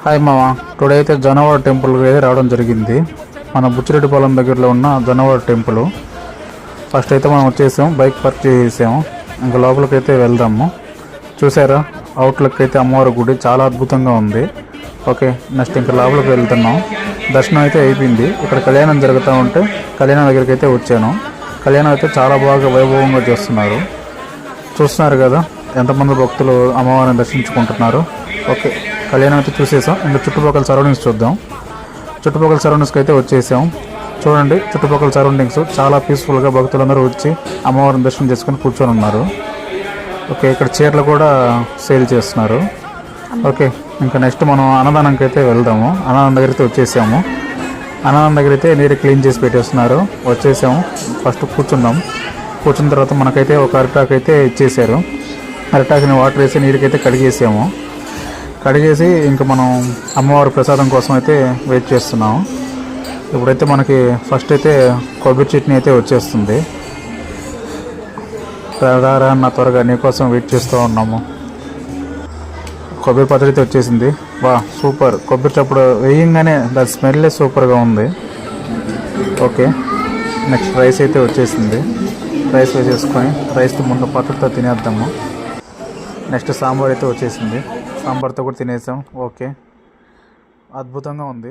Hi మామ, today అయితే జొన్నవాడ టెంపుల్కి అయితే రావడం జరిగింది. మన బుచ్చిరెడ్డిపాలెం దగ్గరలో ఉన్న జొన్నవాడ టెంపుల్. ఫస్ట్ అయితే మనం వచ్చేసాం, బైక్ పార్క్ చేసాము. ఇంకా లోపలికి అయితే వెళ్దాము. చూసారా, అవుట్లుక్ అయితే అమ్మవారి గుడి చాలా అద్భుతంగా ఉంది. ఓకే, నెక్స్ట్ ఇంకా లోపలికి వెళ్తున్నాం. దర్శనం అయితే అయిపోయింది. ఇక్కడ కళ్యాణం జరుగుతూ ఉంటే కళ్యాణం దగ్గరికి అయితే వచ్చాను. కళ్యాణం అయితే చాలా బాగా వైభవంగా చేస్తున్నారు. చూస్తున్నారు కదా ఎంతమంది భక్తులు అమ్మవారిని దర్శించుకుంటున్నారు. ఓకే, కళ్యాణం అయితే చూసేసాం. ఇంకా చుట్టుపక్కల సరౌండింగ్స్ చూద్దాం. చుట్టుపక్కల సరౌండింగ్స్కి అయితే వచ్చేసాం. చూడండి, చుట్టుపక్కల సరౌండింగ్స్ చాలా పీస్ఫుల్గా భక్తులందరూ వచ్చి అమ్మవారిని దర్శనం చేసుకొని కూర్చొని ఉన్నారు. ఓకే, ఇక్కడ చీరలు కూడా సేల్ చేస్తున్నారు. ఓకే, ఇంకా నెక్స్ట్ మనం అన్నదానంకి అయితే వెళ్దాము. అన్నదానం దగ్గర అయితే వచ్చేసాము. అన్నదానం దగ్గర అయితే నీరు క్లీన్ చేసి పెట్టేస్తున్నారు. వచ్చేసాము. ఫస్ట్ కూర్చున్నాం. కూర్చున్న తర్వాత మనకైతే ఒక అరిటాకు అయితే ఇచ్చేసారు. అరిటాకుని వాటర్ వేసి నీరుకైతే కడిగేసాము. కడిగేసి ఇంకా మనం అమ్మవారి ప్రసాదం కోసం అయితే వెయిట్ చేస్తున్నాము. ఇప్పుడైతే మనకి ఫస్ట్ అయితే కొబ్బరి చట్నీ అయితే వచ్చేస్తుంది. రారా నా త్వరగా నీకోసం వెయిట్ చేస్తూ ఉన్నాము. కొబ్బరి పచ్చడి అయితే వచ్చేసింది. వా సూపర్, కొబ్బరి చప్పుడు వేయంగానే దాని స్మెల్లే సూపర్గా ఉంది. ఓకే, నెక్స్ట్ రైస్ అయితే వచ్చేసింది. రైస్ వేసేసుకొని రైస్తో ముందు పచ్చడితో తినేద్దాము. నెక్స్ట్ సాంబార్ అయితే వచ్చేసింది. సాంబార్తో కూడా తినేసాం. ఓకే, అద్భుతంగా ఉంది.